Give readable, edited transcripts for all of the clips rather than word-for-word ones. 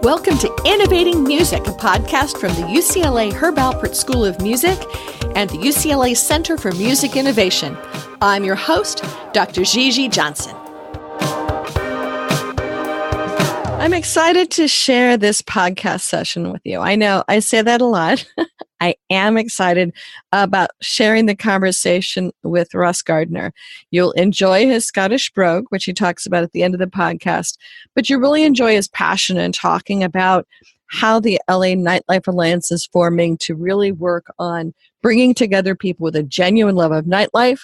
Welcome to Innovating Music, a podcast from the UCLA Herb Alpert School of Music and the UCLA Center for Music Innovation. I'm your host, Dr. Gigi Johnson. I'm excited to share this podcast session with you. I know I say that a lot. I am excited about sharing the conversation with Russ Gardiner. You'll enjoy his Scottish brogue, which he talks about at the end of the podcast, but you really enjoy his passion in talking about how the LA Nightlife Alliance is forming to really work on bringing together people with a genuine love of nightlife,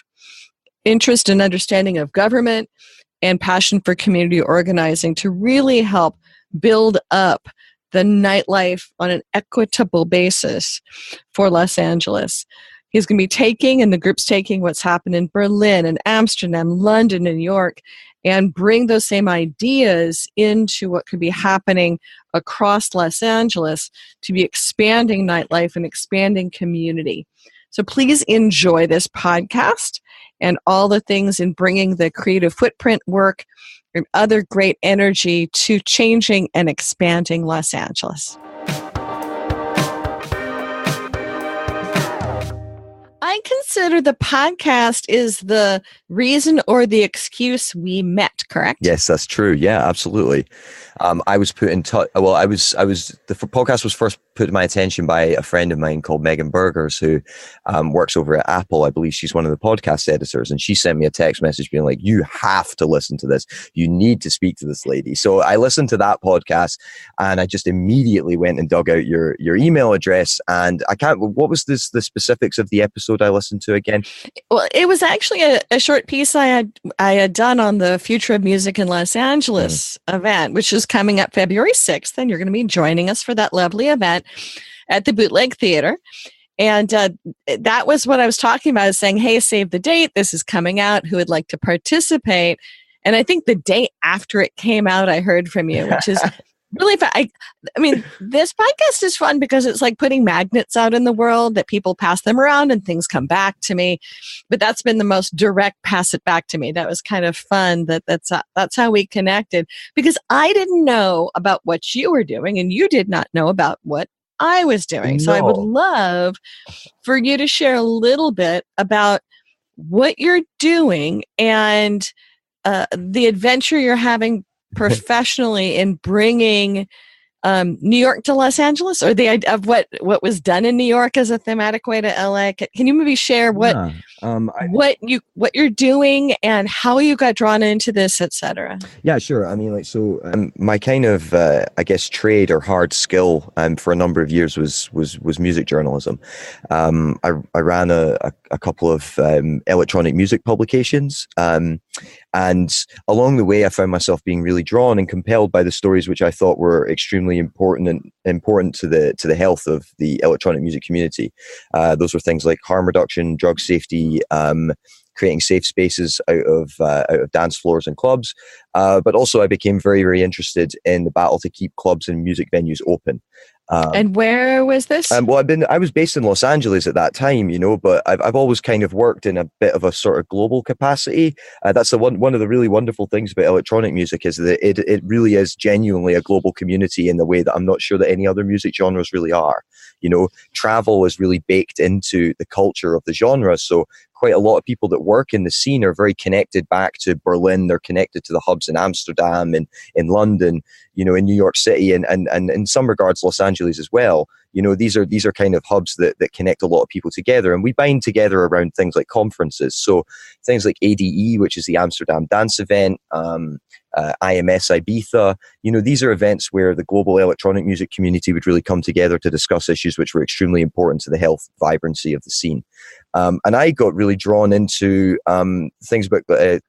interest and understanding of government, and passion for community organizing to really help build up the nightlife on an equitable basis for Los Angeles. He's going to be taking, and the group's taking, what's happened in Berlin and Amsterdam, London, and New York, and bring those same ideas into what could be happening across Los Angeles to be expanding nightlife and expanding community. So please enjoy this podcast and all the things in bringing the creative footprint work and other great energy to changing and expanding Los Angeles. I consider the podcast is the reason or the excuse we met, correct? Yes, that's true. Yeah, absolutely. I was put in touch. Well, the podcast was first put to my attention by a friend of mine called Megan Burgers, who works over at Apple. I believe she's one of the podcast editors, and she sent me a text message being like, "You have to listen to this. You need to speak to this lady." So I listened to that podcast, and I just immediately went and dug out your email address. And what was the specifics of the episode I listened to again? Well, it was actually a short piece I had done on the Future of Music in Los Angeles event, which is coming up February 6th, and you're going to be joining us for that lovely event at the Bootleg Theater. And that was what I was talking about, is saying, hey, save the date. This is coming out. Who would like to participate? And I think the day after it came out, I heard from you, which is really fun. I mean, this podcast is fun because it's like putting magnets out in the world that people pass them around and things come back to me. But that's been the most direct pass it back to me. That was kind of fun. That's how we connected, because I didn't know about what you were doing and you did not know about what I was doing. No. So I would love for you to share a little bit about what you're doing and the adventure you're having professionally in bringing New York to Los Angeles, or the idea of what was done in New York as a thematic way to LA. Can you maybe share what you're doing and how you got drawn into this, etc.? Yeah, sure. I mean, my kind of I guess trade or hard skill for a number of years was music journalism. I ran a couple of electronic music publications. And along the way, I found myself being really drawn and compelled by the stories which I thought were extremely important to the health of the electronic music community. Those were things like harm reduction, drug safety, creating safe spaces out of dance floors and clubs. But also I became very, very interested in the battle to keep clubs and music venues open. And where was this? Well, I was based in Los Angeles at that time, but I've always kind of worked in a bit of a sort of global capacity. That's one of the really wonderful things about electronic music, is that it really is genuinely a global community in the way that I'm not sure that any other music genres really are. Travel is really baked into the culture of the genre. So quite a lot of people that work in the scene are very connected back to Berlin. They're connected to the hubs in Amsterdam and in London, in New York City, and in some regards Los Angeles as well. These are kind of hubs that connect a lot of people together, and we bind together around things like conferences. So things like ADE, which is the Amsterdam Dance Event, IMS Ibiza, these are events where the global electronic music community would really come together to discuss issues which were extremely important to the health, vibrancy of the scene. And I got really drawn into things about the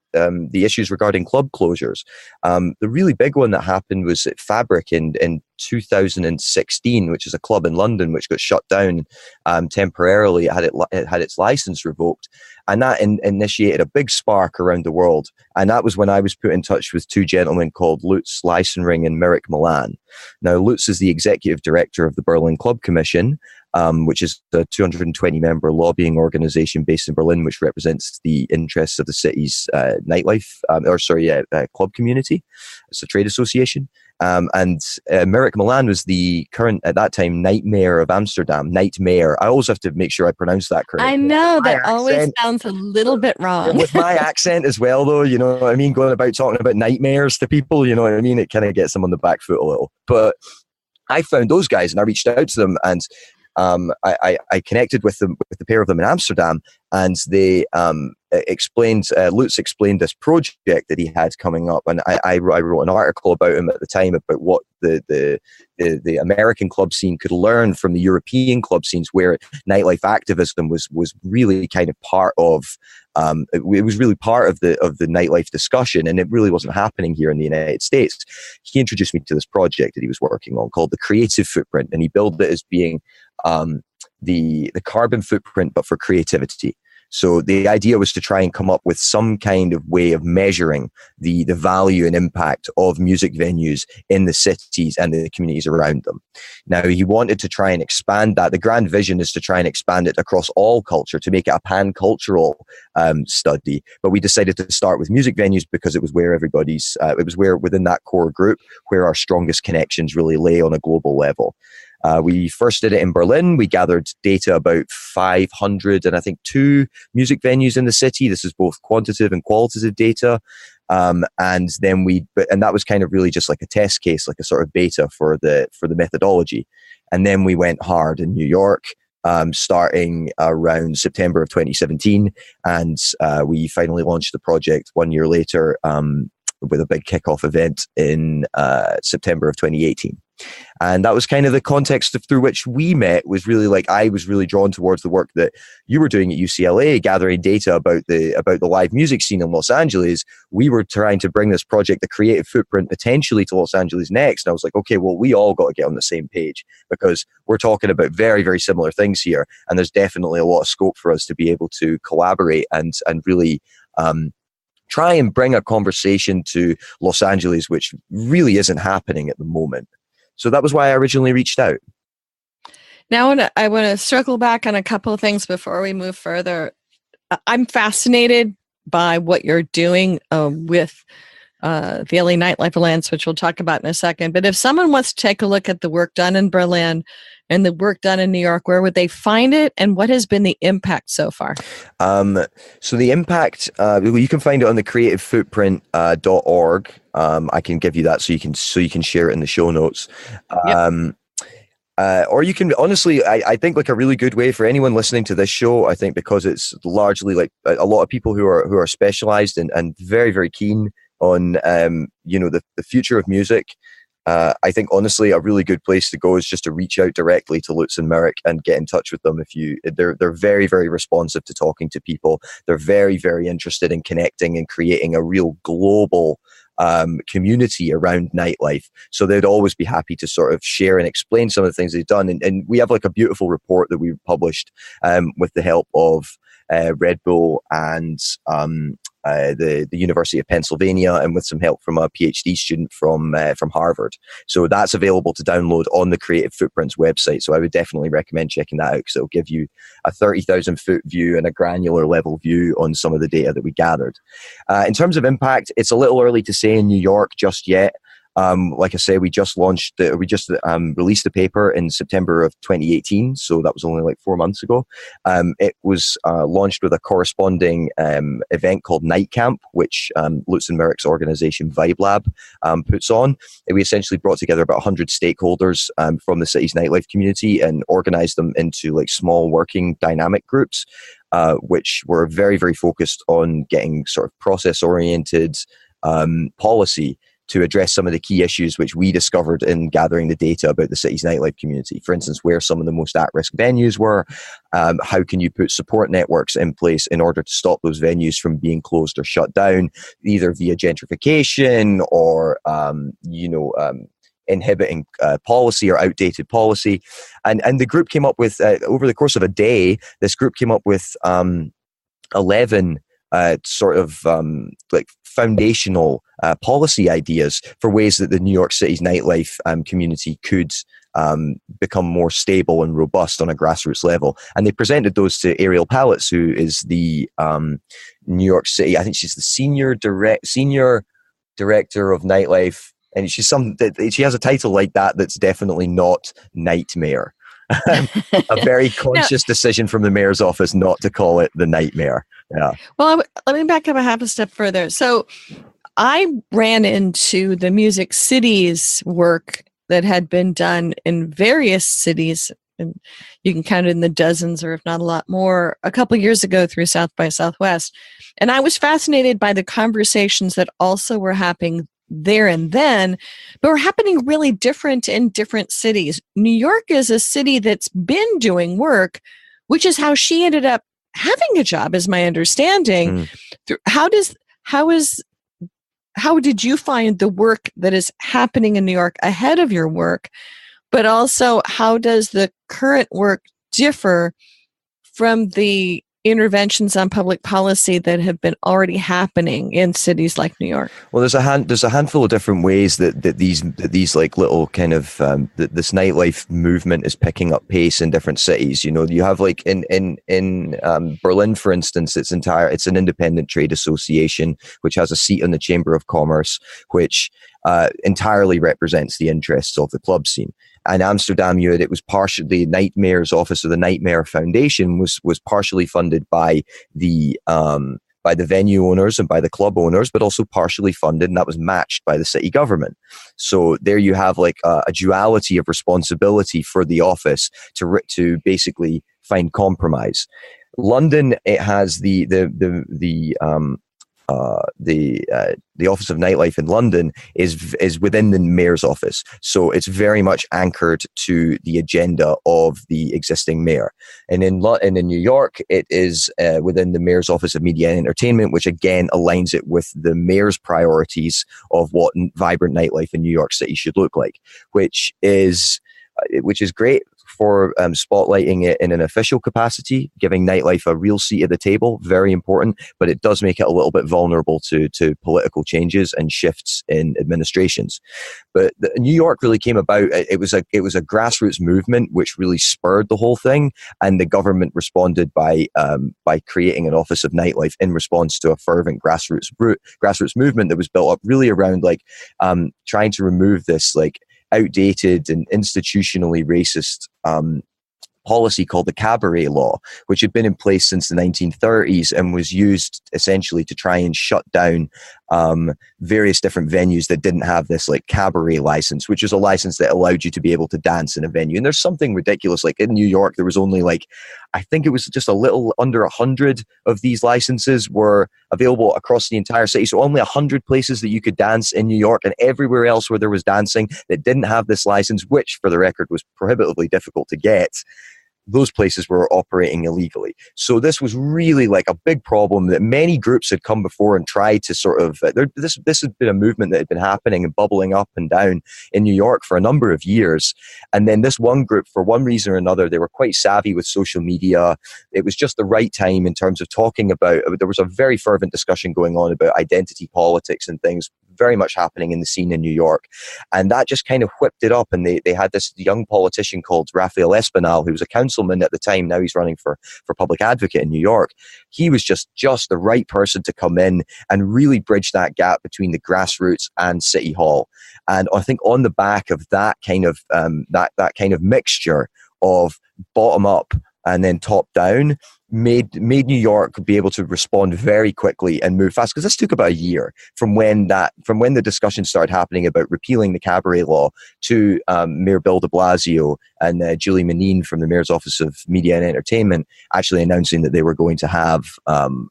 issues regarding club closures. The really big one that happened was at Fabric in 2016, which is a club in London which got shut down temporarily. It had its license revoked, and that initiated a big spark around the world. And that was when I was put in touch with two gentlemen called Lutz Leisenring and Mirek Milan. Now, Lutz is the executive director of the Berlin Club Commission, which is a 220-member lobbying organization based in Berlin, which represents the interests of the city's club community. It's a trade association. And Merrick Milan was the current, at that time, Nightmare of Amsterdam. Nightmare. I always have to make sure I pronounce that correctly. I know, that always sounds a little bit wrong. With my accent as well, though, you know what I mean? Going about talking about nightmares to people, you know what I mean? It kind of gets them on the back foot a little. But I found those guys and I reached out to them, and I connected with them, with the pair of them in Amsterdam, and they explained, Lutz explained this project that he had coming up, and I wrote an article about him at the time about what the American club scene could learn from the European club scenes, where nightlife activism was really kind of part of. It was really part of the nightlife discussion, and it really wasn't happening here in the United States. He introduced me to this project that he was working on called the Creative Footprint, and he billed it as being the carbon footprint, but for creativity. So the idea was to try and come up with some kind of way of measuring the value and impact of music venues in the cities and the communities around them. Now, he wanted to try and expand that. The grand vision is to try and expand it across all culture, to make it a pan-cultural study. But we decided to start with music venues because it was where it was where within that core group where our strongest connections really lay on a global level. We first did it in Berlin. We gathered data about 500 and I think 2 music venues in the city. This is both quantitative and qualitative data. And that was kind of really just like a test case, like a sort of beta for the methodology. And then we went hard in New York, starting around September of 2017. And we finally launched the project 1 year later, with a big kickoff event in September of 2018. And that was kind of the context through which we met. Was really like, I was really drawn towards the work that you were doing at UCLA, gathering data about the live music scene in Los Angeles. We were trying to bring this project, the Creative Footprint, potentially to Los Angeles next. And I was like, okay, well, we all got to get on the same page, because we're talking about very, very similar things here. And there's definitely a lot of scope for us to be able to collaborate and really try and bring a conversation to Los Angeles, which really isn't happening at the moment. So that was why I originally reached out. Now, I want to circle back on a couple of things before we move further. I'm fascinated by what you're doing with the LA Nightlife Alliance, which we'll talk about in a second. But if someone wants to take a look at the work done in Berlin and the work done in New York, where would they find it, and what has been the impact so far? So the impact, you can find it on the creativefootprint.org. I can give you that so you can share it in the show notes. Yep. Or you can, honestly, I think like a really good way for anyone listening to this show, I think because it's largely like a lot of people who are specialized and very, very keen on, the future of music. I think honestly a really good place to go is just to reach out directly to Lutz and Merrick and get in touch with them. They're very, very responsive to talking to people. They're very, very interested in connecting and creating a real global community around nightlife. So they'd always be happy to sort of share and explain some of the things they've done. And we have like a beautiful report that we published with the help of Red Bull and the University of Pennsylvania, and with some help from a PhD student from Harvard. So that's available to download on the Creative Footprints website. So I would definitely recommend checking that out, because it'll give you a 30,000 foot view and a granular level view on some of the data that we gathered. In terms of impact, it's a little early to say in New York just yet. Like I say, we just released the paper in September of 2018, so that was only like 4 months ago. It was launched with a corresponding event called Night Camp, which Lutz and Merrick's organization Vibe Lab puts on. And we essentially brought together about 100 stakeholders from the city's nightlife community and organized them into like small working dynamic groups, which were very, very focused on getting sort of process-oriented policy to address some of the key issues which we discovered in gathering the data about the city's nightlife community. For instance, where some of the most at-risk venues were, how can you put support networks in place in order to stop those venues from being closed or shut down, either via gentrification or, inhibiting policy or outdated policy. And the group came up with, over the course of a day, this group came up with 11 like foundational policy ideas for ways that the New York City's nightlife community could become more stable and robust on a grassroots level. And they presented those to Ariel Palitz, who is the New York City, I think she's the senior director of nightlife And she has a title like that that's definitely not Nightmare. A very conscious decision from the mayor's office not to call it the Nightmare. Yeah. Well, let me back up a half a step further. So I ran into the Music Cities work that had been done in various cities, and you can count it in the dozens or if not a lot more, a couple years ago through South by Southwest. And I was fascinated by the conversations that also were happening there and then, but were happening really different in different cities. New York is a city that's been doing work, which is how she ended up having a job, is my understanding. How did you find the work that is happening in New York ahead of your work? But also, how does the current work differ from the interventions on public policy that have been already happening in cities like New York? Well, there's a handful of different ways that these like little kind of this nightlife movement is picking up pace in different cities. You know, you have like in Berlin, for instance, it's an independent trade association which has a seat in the Chamber of Commerce, which entirely represents the interests of the club scene. And Amsterdam, it was partially the Nightmare's Office of the Nightmare Foundation was partially funded by the venue owners and by the club owners, but also partially funded, and that was matched by the city government. So there you have like a duality of responsibility for the office to basically find compromise. London, it has the Office of Nightlife in London is within the mayor's office, so it's very much anchored to the agenda of the existing mayor. And in New York, it is within the mayor's office of media and entertainment, which again aligns it with the mayor's priorities of what vibrant nightlife in New York City should look like, which is great for spotlighting it in an official capacity, giving nightlife a real seat at the table, very important, but it does make it a little bit vulnerable to political changes and shifts in administrations. But New York really came about, it was a grassroots movement which really spurred the whole thing, and the government responded by creating an Office of Nightlife in response to a fervent grassroots movement that was built up really around like trying to remove this like outdated and institutionally racist policy called the cabaret law, which had been in place since the 1930s and was used essentially to try and shut down various different venues that didn't have this like cabaret license, which is a license that allowed you to be able to dance in a venue. And there's something ridiculous, like in New York, there was only like, I think it was just a little under 100 of these licenses were available across the entire city. So only 100 places that you could dance in New York, and everywhere else where there was dancing that didn't have this license, which for the record was prohibitively difficult to get, those places were operating illegally. So this was really like a big problem that many groups had come before and tried to sort of, this had been a movement that had been happening and bubbling up and down in New York for a number of years. And then this one group, for one reason or another, they were quite savvy with social media. It was just the right time in terms of talking about, there was a very fervent discussion going on about identity politics and things very much happening in the scene in New York. And that just kind of whipped it up. And they had this young politician called Raphael Espinal, who was a councilman at the time. Now he's running for public advocate in New York. He was just the right person to come in and really bridge that gap between the grassroots and City Hall. And I think on the back of that kind of that kind of mixture of bottom up and then top down, made New York be able to respond very quickly and move fast, because this took about a year from when the discussion started happening about repealing the cabaret law to Mayor Bill de Blasio and Julie Menine from the Mayor's Office of Media and Entertainment actually announcing that they were going to have an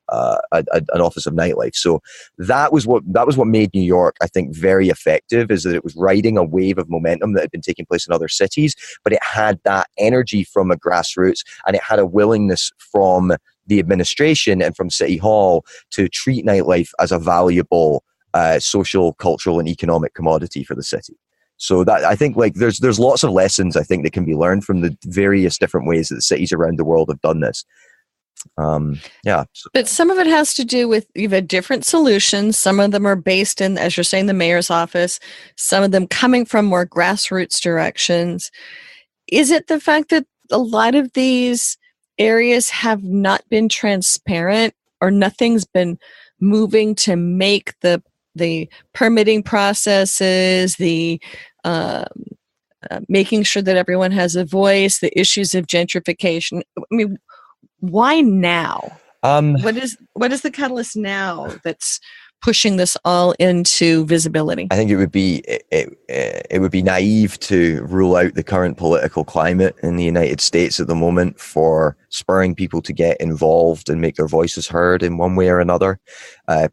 Office of Nightlife. So that was what made New York, I think, very effective, is that it was riding a wave of momentum that had been taking place in other cities, but it had that energy from a grassroots, and it had a willingness from the administration and from City Hall to treat nightlife as a valuable social, cultural, and economic commodity for the city. So that, I think, like there's lots of lessons I think that can be learned from the various different ways that cities around the world have done this. But some of it has to do with you've had different solutions. Some of them are based in, as you're saying, the mayor's office. Some of them coming from more grassroots directions. Is it the fact that a lot of these areas have not been transparent, or nothing's been moving to make the the permitting processes, the making sure that everyone has a voice, the issues of gentrification. I mean, why now? What is the catalyst now that's pushing this all into visibility? I think it would be naive to rule out the current political climate in the United States at the moment for spurring people to get involved and make their voices heard in one way or another.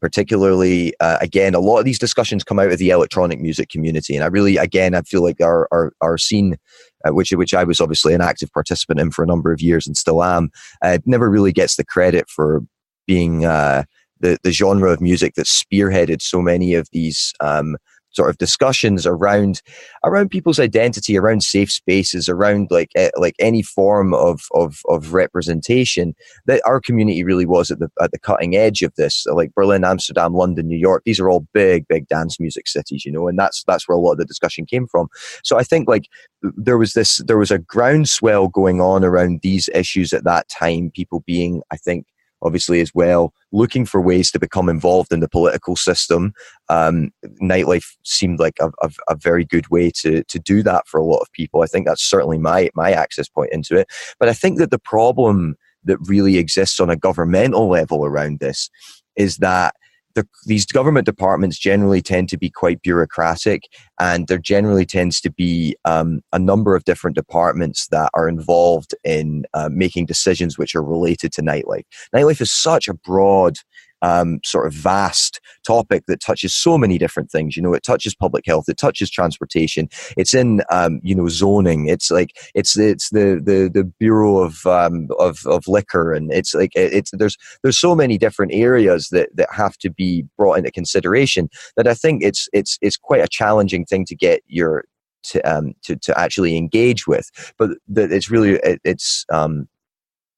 Particularly, again, a lot of these discussions come out of the electronic music community, and I feel like our scene, which I was obviously an active participant in for a number of years and still am, never really gets the credit for being the genre of music that spearheaded so many of these sort of discussions around people's identity, around safe spaces, around like any form of representation. That our community really was at the cutting edge of this. Like Berlin, Amsterdam, London, New York, these are all big dance music cities, and that's where a lot of the discussion came from. So I think like there was a groundswell going on around these issues at that time, people being, I think, obviously as well, looking for ways to become involved in the political system. Nightlife seemed like a very good way to do that for a lot of people. I think that's certainly my access point into it. But I think that the problem that really exists on a governmental level around this is that these government departments generally tend to be quite bureaucratic, and there generally tends to be a number of different departments that are involved in making decisions which are related to nightlife. Nightlife is such a broad, sort of vast topic that touches so many different things. It touches public health, it touches transportation, it's in zoning, it's the Bureau of Liquor, and there's so many different areas that have to be brought into consideration that I think it's quite a challenging thing to get to actually engage with, but that it's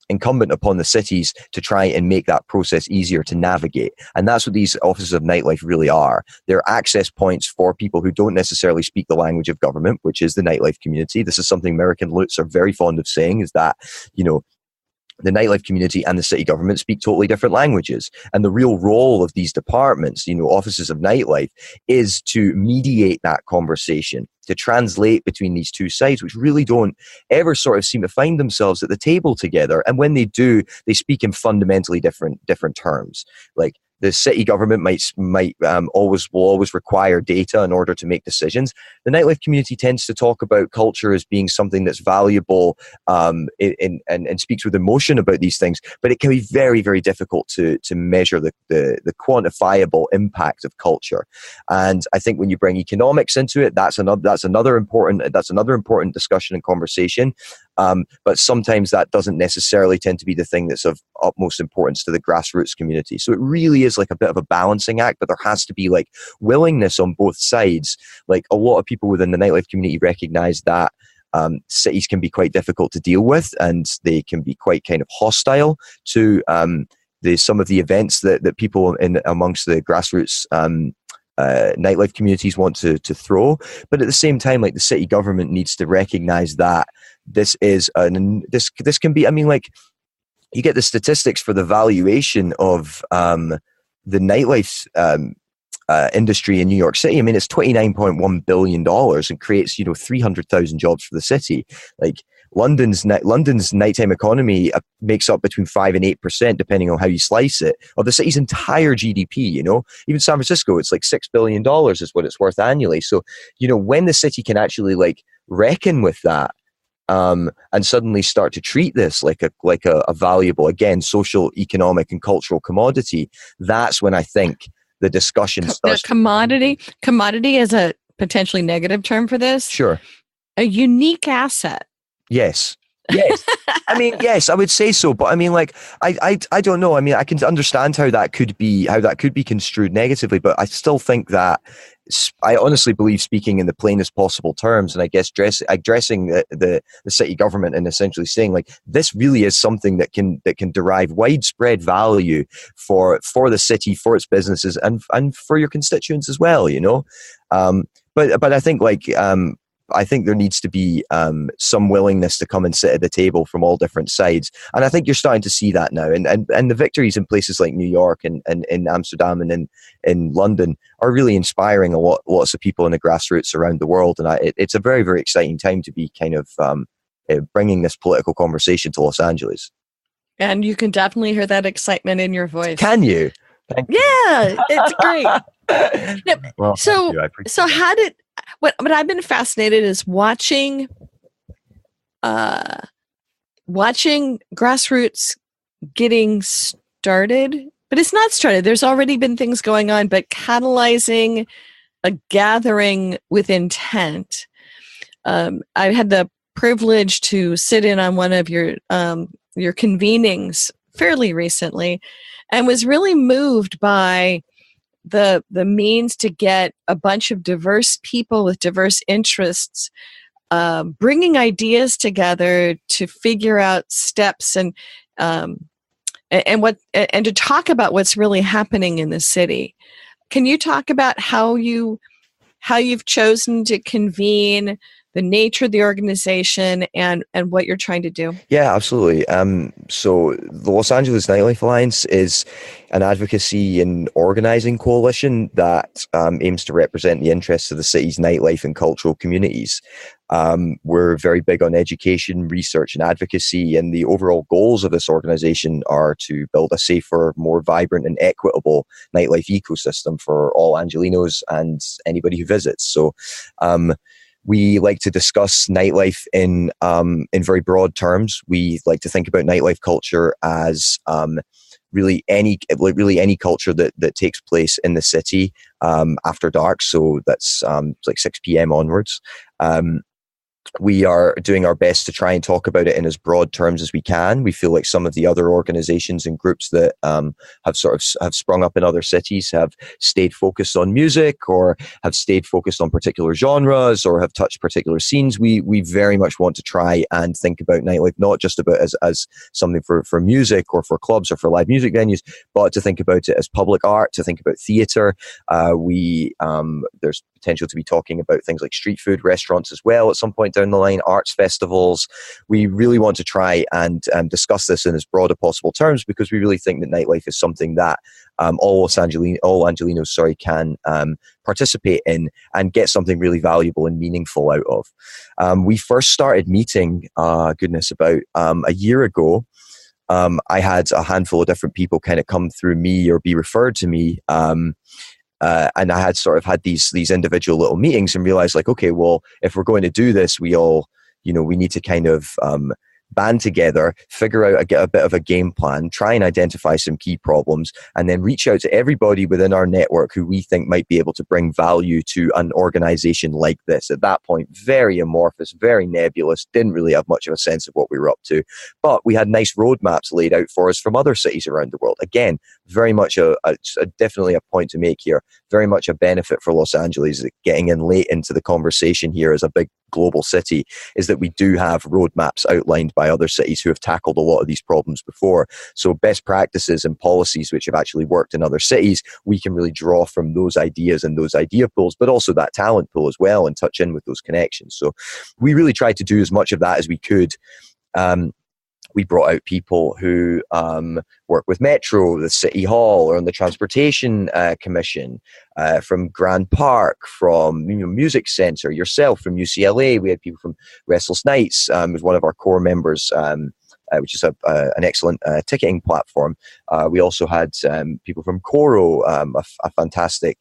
incumbent upon the cities to try and make that process easier to navigate. And that's what these offices of nightlife really are. They're access points for people who don't necessarily speak the language of government, which is the nightlife community. This is something American Lutz are very fond of saying, is that, the nightlife community and the city government speak totally different languages. And the real role of these departments, offices of nightlife, is to mediate that conversation, to translate between these two sides, which really don't ever sort of seem to find themselves at the table together. And when they do, they speak in fundamentally different terms. Like, the city government will always require data in order to make decisions. The nightlife community tends to talk about culture as being something that's valuable, and speaks with emotion about these things. But it can be very, very difficult to measure the quantifiable impact of culture. And I think when you bring economics into it, that's another important discussion and conversation. But sometimes that doesn't necessarily tend to be the thing that's of utmost importance to the grassroots community. So it really is like a bit of a balancing act, but there has to be like willingness on both sides. Like, a lot of people within the nightlife community recognize that cities can be quite difficult to deal with, and they can be quite kind of hostile to some of the events that people amongst the grassroots nightlife communities want to throw. But at the same time, like, the city government needs to recognize that this can be, you get the statistics for the valuation of the nightlife industry in New York City. It's $29.1 billion and creates 300,000 jobs for the city. Like, London's nighttime economy makes up between 5 and 8%, depending on how you slice it, of the city's entire GDP. Even San Francisco, it's like $6 billion is what it's worth annually. So, when the city can actually like reckon with that, and suddenly start to treat this like a valuable, again, social, economic, and cultural commodity, that's when I think the discussion starts. Commodity is a potentially negative term for this. Sure. A unique asset. Yes. Yes, I would say so. But I don't know. I can understand how that could be construed negatively, but I still think that I honestly believe, speaking in the plainest possible terms, and I guess addressing the city government and essentially saying, like, this really is something that can derive widespread value for the city, for its businesses, and for your constituents as well. But I think I think there needs to be some willingness to come and sit at the table from all different sides. And I think you're starting to see that now. And the victories in places like New York and in Amsterdam and in London are really inspiring lots of people in the grassroots around the world. And it's a very, very exciting time to be kind of bringing this political conversation to Los Angeles. And you can definitely hear that excitement in your voice. Can you? Yeah, it's great. Well, so how did what I've been fascinated is watching Grassroots getting started, but it's not started. There's already been things going on, but catalyzing a gathering with intent. I had the privilege to sit in on one of your convenings fairly recently, and was really moved by the means to get a bunch of diverse people with diverse interests bringing ideas together to figure out steps and to talk about what's really happening in the city. Can you talk about how you've chosen to convene, the nature of the organization, and what you're trying to do? Yeah, absolutely. So the Los Angeles Nightlife Alliance is an advocacy and organizing coalition that aims to represent the interests of the city's nightlife and cultural communities. We're very big on education, research, and advocacy, and the overall goals of this organization are to build a safer, more vibrant, and equitable nightlife ecosystem for all Angelenos and anybody who visits. So we like to discuss nightlife in very broad terms. We like to think about nightlife culture as really any culture that takes place in the city after dark. So that's like 6 p.m. onwards. We are doing our best to try and talk about it in as broad terms as we can. We feel like some of the other organizations and groups that have sprung up in other cities have stayed focused on music, or have stayed focused on particular genres, or have touched particular scenes. We very much want to try and think about nightlife not just about as something for music or for clubs or for live music venues, but to think about it as public art, to think about theatre. There's potential to be talking about things like street food restaurants as well at some point down the line, arts festivals. We really want to try and discuss this in as broad as possible terms, because we really think that nightlife is something that all Angelenos can participate in and get something really valuable and meaningful out of. We first started meeting, about a year ago. I had a handful of different people kind of come through me or be referred to me. And I had sort of had these individual little meetings and realized, like, okay, well, if we're going to do this, we all, we need to kind of band together, figure out a bit of a game plan, try and identify some key problems, and then reach out to everybody within our network who we think might be able to bring value to an organization like this. At that point, very amorphous, very nebulous, didn't really have much of a sense of what we were up to. But we had nice roadmaps laid out for us from other cities around the world. Again, very much definitely a point to make here. Very much a benefit for Los Angeles getting in late into the conversation here as a big global city is that we do have roadmaps outlined by other cities who have tackled a lot of these problems before. So best practices and policies which have actually worked in other cities, we can really draw from those ideas and those idea pools, but also that talent pool as well, and touch in with those connections. So we really tried to do as much of that as we could. We brought out people who work with Metro, the City Hall, or on the Transportation Commission, from Grand Park, from Music Center, yourself from UCLA. We had people from Restless Nights, was one of our core members, which is an excellent ticketing platform. We also had people from Coro, a fantastic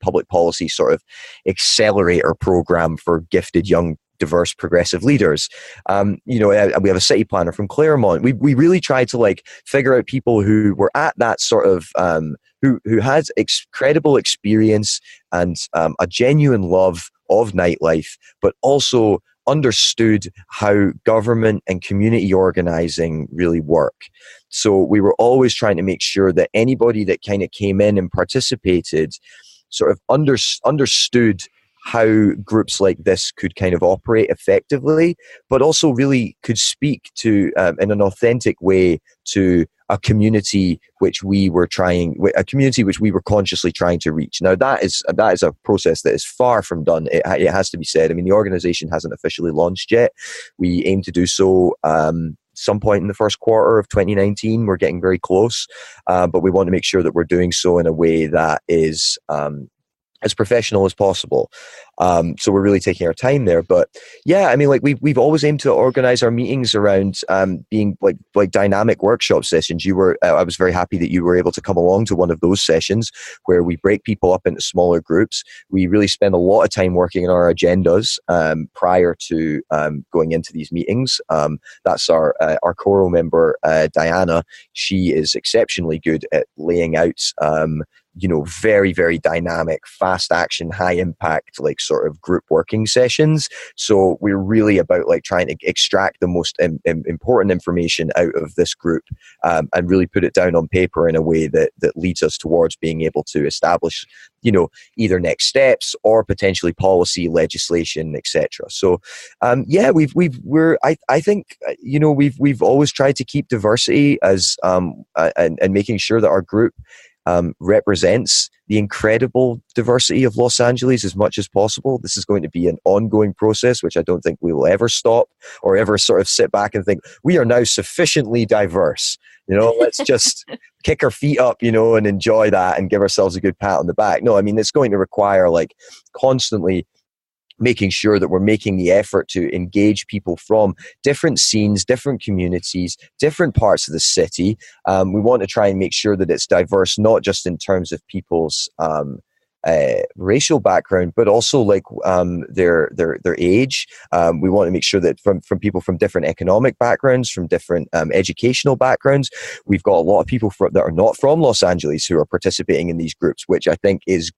public policy sort of accelerator program for gifted young diverse progressive leaders. We have a city planner from Claremont. We really tried to figure out people who were at that sort of who had credible experience and a genuine love of nightlife, but also understood how government and community organizing really work. So we were always trying to make sure that anybody that kind of came in and participated sort of understood how groups like this could kind of operate effectively, but also really could speak to, in an authentic way, to a community which we were consciously trying to reach. Now that is a process that is far from done. It has to be said. I mean, the organization hasn't officially launched yet. We aim to do so some point in the first quarter of 2019. We're getting very close, but we want to make sure that we're doing so in a way that is as professional as possible. So we're really taking our time there. But yeah, I mean, like we've always aimed to organize our meetings around being like dynamic workshop sessions. I was very happy that you were able to come along to one of those sessions where we break people up into smaller groups. We really spend a lot of time working on our agendas prior to going into these meetings. That's our choral member, Diana. She is exceptionally good at laying out very, very dynamic, fast action, high impact, like sort of group working sessions. So we're really about like trying to extract the most important information out of this group and really put it down on paper in a way that leads us towards being able to establish, either next steps or potentially policy, legislation, etc. So I think we've always tried to keep diversity as and making sure that our group represents the incredible diversity of Los Angeles as much as possible. This is going to be an ongoing process, which I don't think we will ever stop or ever sort of sit back and think, we are now sufficiently diverse. Let's just kick our feet up, and enjoy that and give ourselves a good pat on the back. No, I mean, it's going to require like constantly making sure that we're making the effort to engage people from different scenes, different communities, different parts of the city. We want to try and make sure that it's diverse, not just in terms of people's racial background, but also like their age. We want to make sure that from people from different economic backgrounds, from different educational backgrounds, we've got a lot of people that are not from Los Angeles who are participating in these groups, which I think is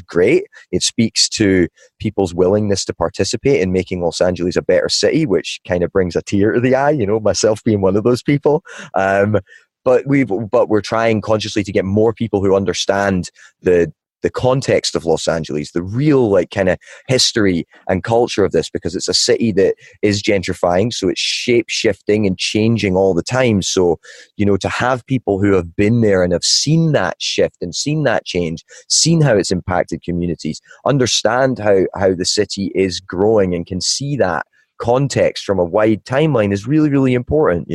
great. It speaks to people's willingness to participate in making Los Angeles a better city, which kind of brings a tear to the eye, myself being one of those people. But we're trying consciously to get more people who understand the context of Los Angeles, the real like kind of history and culture of this, because it's a city that is gentrifying, so it's shape shifting and changing all the time. So, to have people who have been there and have seen that shift and seen that change, seen how it's impacted communities, understand how the city is growing and can see that context from a wide timeline is really, really important,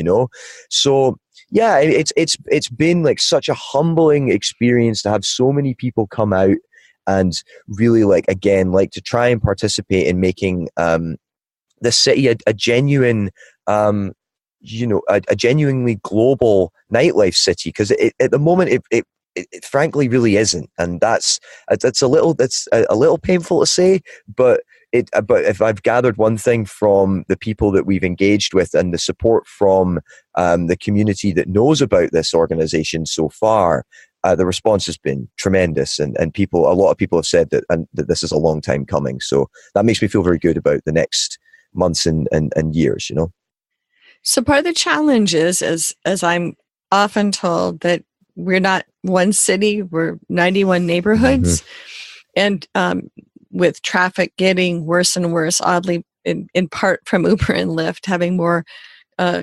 So yeah, it's been like such a humbling experience to have so many people come out and really like to try and participate in making the city a genuine a genuinely global nightlife city, because at the moment it frankly really isn't, and that's a little painful to say, but if I've gathered one thing from the people that we've engaged with and the support from the community that knows about this organization so far, the response has been tremendous, and a lot of people have said that this is a long time coming. So that makes me feel very good about the next months and years. So part of the challenge is, as I'm often told, that we're not one city, we're 91 neighborhoods. Mm-hmm. And with traffic getting worse and worse, oddly, in part from Uber and Lyft, having more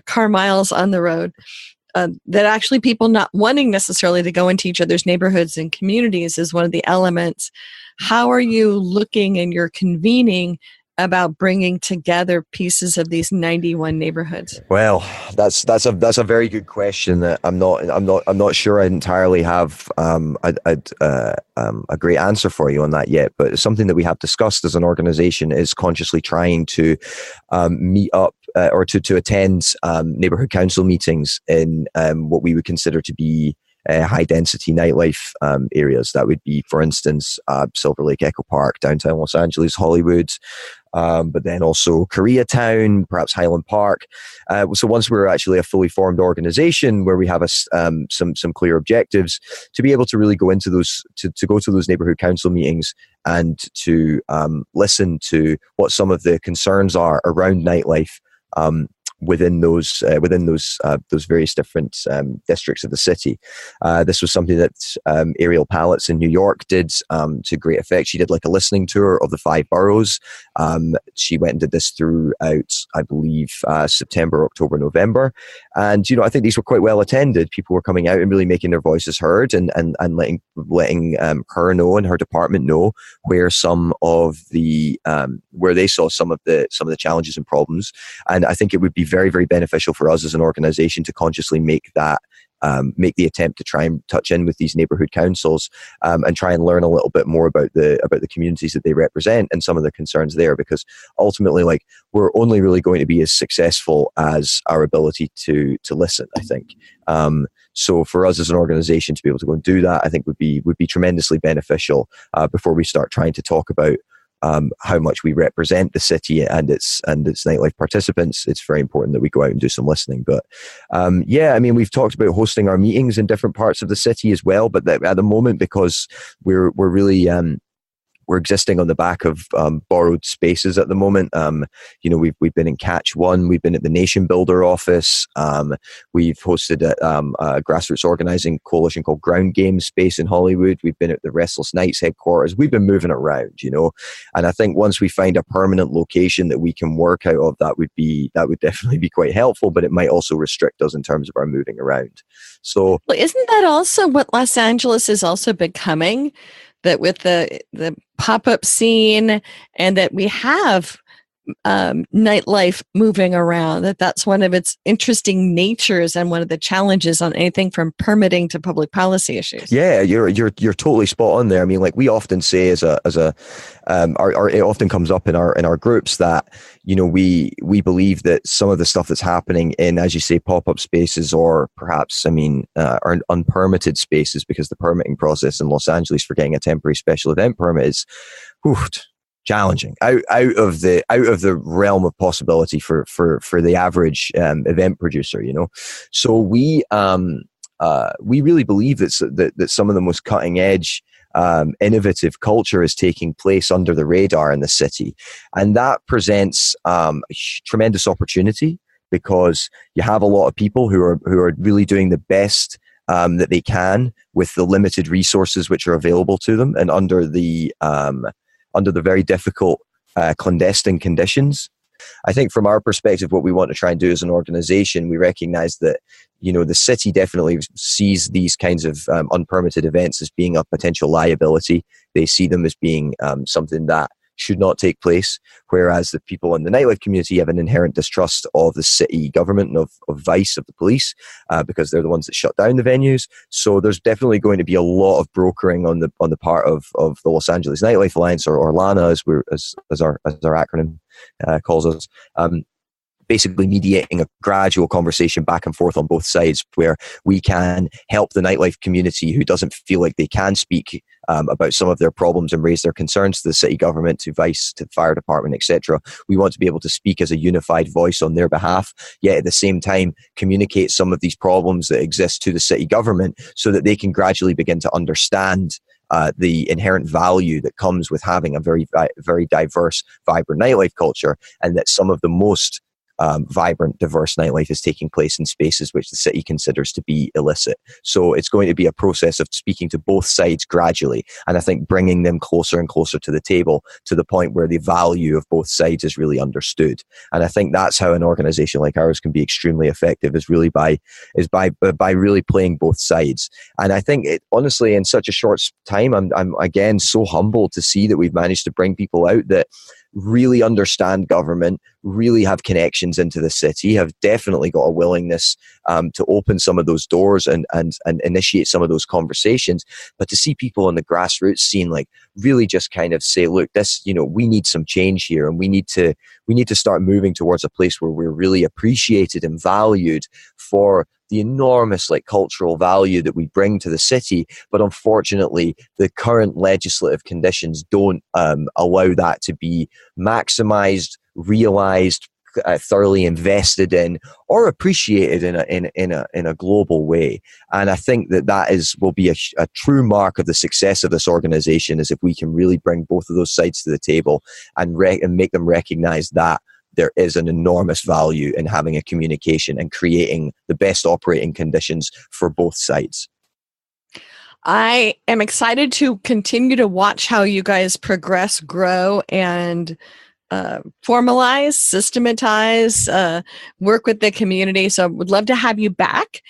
car miles on the road, that actually people not wanting necessarily to go into each other's neighborhoods and communities is one of the elements. How are you looking in your convening about bringing together pieces of these 91 neighborhoods? Well, that's a very good question that I'm not sure I entirely have a great answer for you on that yet. But something that we have discussed as an organization is consciously trying to meet up or to attend neighborhood council meetings in what we would consider to be high density nightlife areas. That would be, for instance, Silver Lake Echo Park, downtown Los Angeles, Hollywood, but then also Koreatown, perhaps Highland Park. So once we're actually a fully formed organization where we have some clear objectives, to be able to really go into those, to go to those neighborhood council meetings and to listen to what some of the concerns are around nightlife. within those various different districts of the city. This was something that Ariel Pallets in New York did to great effect. She did like a listening tour of the 5 boroughs. She went and did this throughout, I believe, September, October, November. And, I think these were quite well attended. People were coming out and really making their voices heard and letting her know and her department know where where they saw some of the challenges and problems. And I think it would be very, very beneficial for us as an organization to consciously make the attempt to try and touch in with these neighborhood councils and try and learn a little bit more about the communities that they represent and some of the concerns there, because ultimately, like, we're only really going to be as successful as our ability to listen, I think. So for us as an organization to be able to go and do that, I think would be tremendously beneficial before we start trying to talk about how much we represent the city and its nightlife participants. It's very important that we go out and do some listening. But we've talked about hosting our meetings in different parts of the city as well. But at the moment, because we're really we're existing on the back of borrowed spaces at the moment. We've been in Catch One, we've been at the Nation Builder office, we've hosted at a grassroots organizing coalition called Ground Game Space in Hollywood. We've been at the Restless Knights headquarters. We've been moving around, and I think once we find a permanent location that we can work out of, that would definitely be quite helpful. But it might also restrict us in terms of our moving around. So, well, isn't that also what Los Angeles is also becoming? That with the pop-up scene and that we have nightlife moving around, that's one of its interesting natures and one of the challenges on anything from permitting to public policy issues. Yeah, you're totally spot on there. I mean, like, we often say it often comes up in our groups that we believe that some of the stuff that's happening in, as you say, pop-up spaces, or perhaps are unpermitted spaces, because the permitting process in Los Angeles for getting a temporary special event permit is challenging, out of the realm of possibility for the average event producer. So we really believe that some of the most cutting edge innovative culture is taking place under the radar in the city, and that presents tremendous opportunity, because you have a lot of people who are really doing the best that they can with the limited resources which are available to them, and under the very difficult clandestine conditions. I think from our perspective, what we want to try and do as an organization, we recognize that, the city definitely sees these kinds of unpermitted events as being a potential liability. They see them as being something that should not take place, whereas the people in the nightlife community have an inherent distrust of the city government and of Vice, of the police, because they're the ones that shut down the venues. So there's definitely going to be a lot of brokering on the part of the Los Angeles Nightlife Alliance, or LANA as our acronym calls us. Basically mediating a gradual conversation back and forth on both sides, where we can help the nightlife community who doesn't feel like they can speak about some of their problems and raise their concerns to the city government, to Vice, to the fire department, etc. We want to be able to speak as a unified voice on their behalf, yet at the same time communicate some of these problems that exist to the city government, so that they can gradually begin to understand the inherent value that comes with having a very, very diverse, vibrant nightlife culture, and that some of the most vibrant, diverse nightlife is taking place in spaces which the city considers to be illicit. So it's going to be a process of speaking to both sides gradually, and I think bringing them closer and closer to the table, to the point where the value of both sides is really understood. And I think that's how an organization like ours can be extremely effective, is by really playing both sides. And I think honestly, in such a short time, I'm again so humbled to see that we've managed to bring people out that really understand government, really have connections into the city, have definitely got a willingness to open some of those doors and initiate some of those conversations. But to see people in the grassroots scene like really just kind of say, look, this, we need some change here, and we need to start moving towards a place where we're really appreciated and valued for the enormous cultural value that we bring to the city. But unfortunately, the current legislative conditions don't allow that to be maximized, realized, thoroughly invested in, or appreciated in a global way. And I think that will be a true mark of the success of this organization, is if we can really bring both of those sides to the table and make them recognize that there is an enormous value in having a communication and creating the best operating conditions for both sides. I am excited to continue to watch how you guys progress, grow, and formalize, systematize, work with the community. So I would love to have you back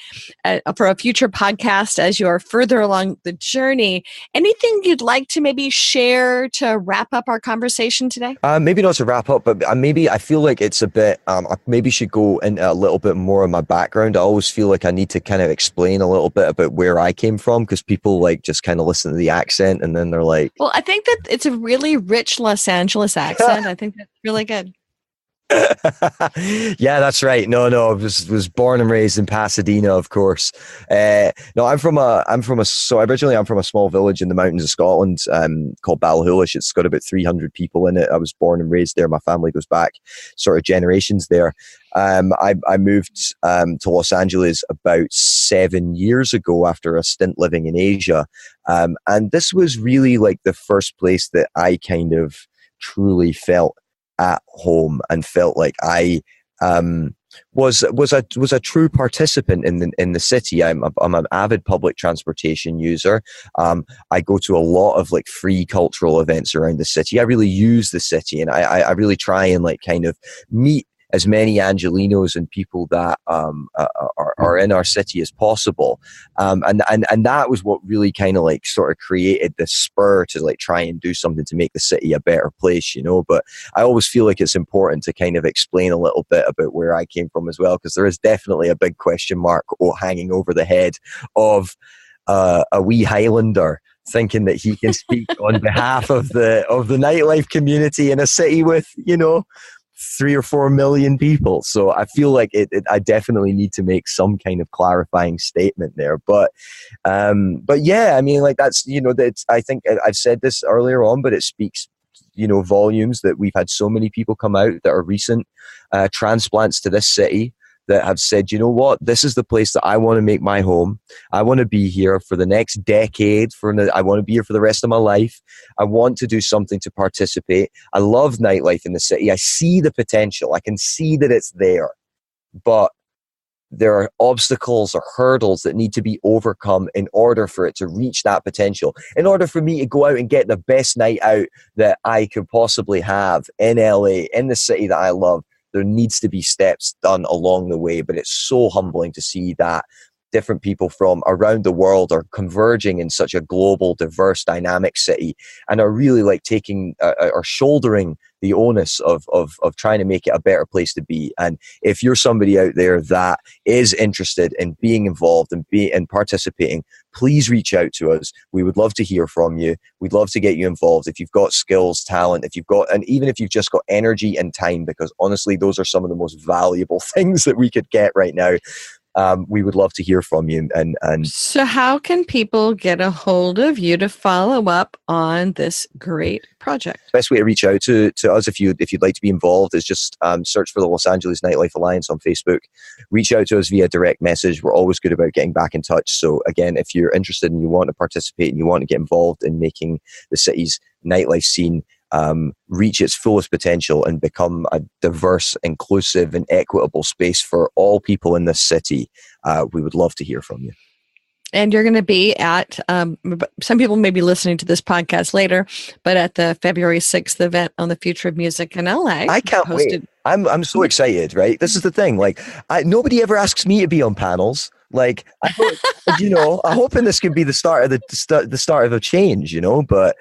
for a future podcast as you are further along the journey. Anything you'd like to maybe share to wrap up our conversation today? Maybe not to wrap up, but maybe I feel like it's a bit, I maybe should go into a little bit more of my background. I always feel like I need to kind of explain a little bit about where I came from, because people like just kind of listen to the accent and then they're like... Well, I think that it's a really rich Los Angeles accent. I think that's really good. Yeah, that's right. No, I was born and raised in Pasadena, of course. No, originally I'm from a small village in the mountains of Scotland, called Ballyhoolish. It's got about 300 people in it. I was born and raised there. My family goes back sort of generations there. I moved to Los Angeles about 7 years ago after a stint living in Asia. And this was really like the first place that I kind of truly felt at home and felt like I was a true participant in the city. I'm an avid public transportation user. I go to a lot of like free cultural events around the city. I really use the city, and I really try and like kind of meet as many Angelinos and people that are in our city as possible. And that was what really kind of like sort of created the spur to like try and do something to make the city a better place, you know. But I always feel like it's important to kind of explain a little bit about where I came from as well, because there is definitely a big question mark hanging over the head of a wee Highlander thinking that he can speak on behalf of the nightlife community in a city with, you know, 3 or 4 million people. So I feel like I definitely need to make some kind of clarifying statement there. But yeah, I mean, like that's, you know, that I think I've said this earlier on, but it speaks, you know, volumes that we've had so many people come out that are recent transplants to this city that have said, you know what, this is the place that I want to make my home. I want to be here for the next decade. I want to be here for the rest of my life. I want to do something to participate. I love nightlife in the city. I see the potential. I can see that it's there. But there are obstacles or hurdles that need to be overcome in order for it to reach that potential. In order for me to go out and get the best night out that I could possibly have in LA, in the city that I love, there needs to be steps done along the way. But it's so humbling to see that different people from around the world are converging in such a global, diverse, dynamic city and are really like taking or shouldering the onus of trying to make it a better place to be. And if you're somebody out there that is interested in being involved and participating, please reach out to us. We would love to hear from you. We'd love to get you involved. If you've got skills, talent, and even if you've just got energy and time, because honestly, those are some of the most valuable things that we could get right now. We would love to hear from you. And so how can people get a hold of you to follow up on this great project? Best way to reach out to us if you'd like to be involved is just search for the Los Angeles Nightlife Alliance on Facebook. Reach out to us via direct message. We're always good about getting back in touch. So again, if you're interested and you want to participate and you want to get involved in making the city's nightlife scene reach its fullest potential and become a diverse, inclusive, and equitable space for all people in this city, we would love to hear from you. And you're going to be at, some people may be listening to this podcast later, but at the February 6th event on the future of music in LA. I can't wait. I'm so excited, right? This is the thing. Like, nobody ever asks me to be on panels. Like, I hope, you know, I'm hoping this could be the start of the start of a change, you know. But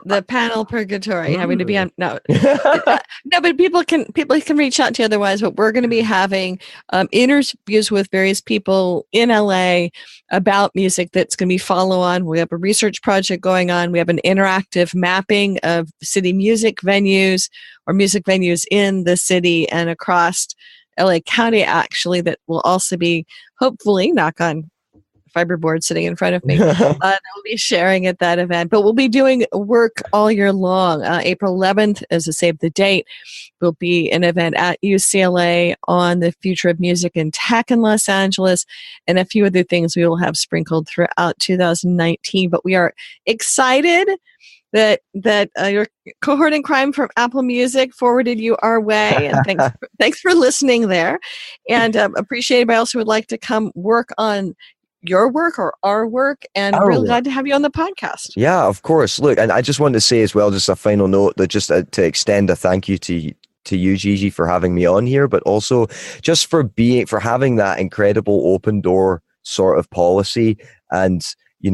the panel purgatory, having to be on no, but people can reach out to you otherwise. But we're going to be having interviews with various people in LA about music that's going to be follow on. We have a research project going on. We have an interactive mapping of city music venues or music venues in the city and across LA County, actually, that will also be, hopefully, knock on fiberboard sitting in front of me, that will be sharing at that event. But we'll be doing work all year long. April 11th, as a save the date, will be an event at UCLA on the future of music and tech in Los Angeles, and a few other things we will have sprinkled throughout 2019. But we are excited that your cohort in crime from Apple Music forwarded you our way, and thanks for listening there, and appreciate it. I also would like to come work on your work or our work, and really glad to have you on the podcast. Yeah, of course. Look, and I just wanted to say as well, just a final note, that just to extend a thank you to you, Gigi, for having me on here, but also just for having that incredible open door sort of policy. And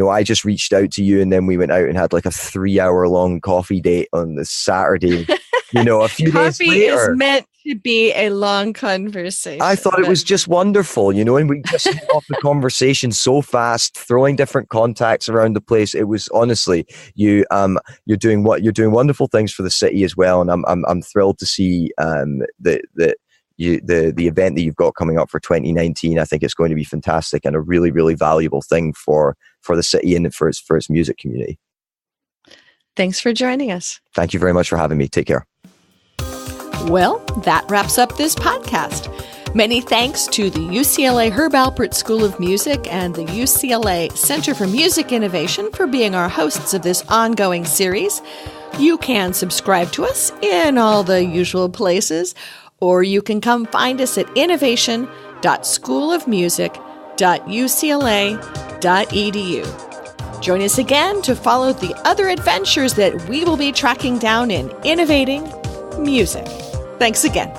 I just reached out to you, and then we went out and had like a 3-hour long coffee date on this Saturday. A few days later. Coffee is meant to be a long conversation. I thought it was just wonderful, and we just hit off the conversation so fast, throwing different contacts around the place. It was honestly, you're doing wonderful things for the city as well, and I'm thrilled to see the event that you've got coming up for 2019. I think it's going to be fantastic and a really, really valuable thing for the city and for its music community. Thanks for joining us. Thank you very much for having me. Take care. Well, that wraps up this podcast. Many thanks to the UCLA Herb Alpert School of Music and the UCLA Center for Music Innovation for being our hosts of this ongoing series. You can subscribe to us in all the usual places, or you can come find us at innovation.schoolofmusic.ucla.edu. Join us again to follow the other adventures that we will be tracking down in innovating music. Thanks again.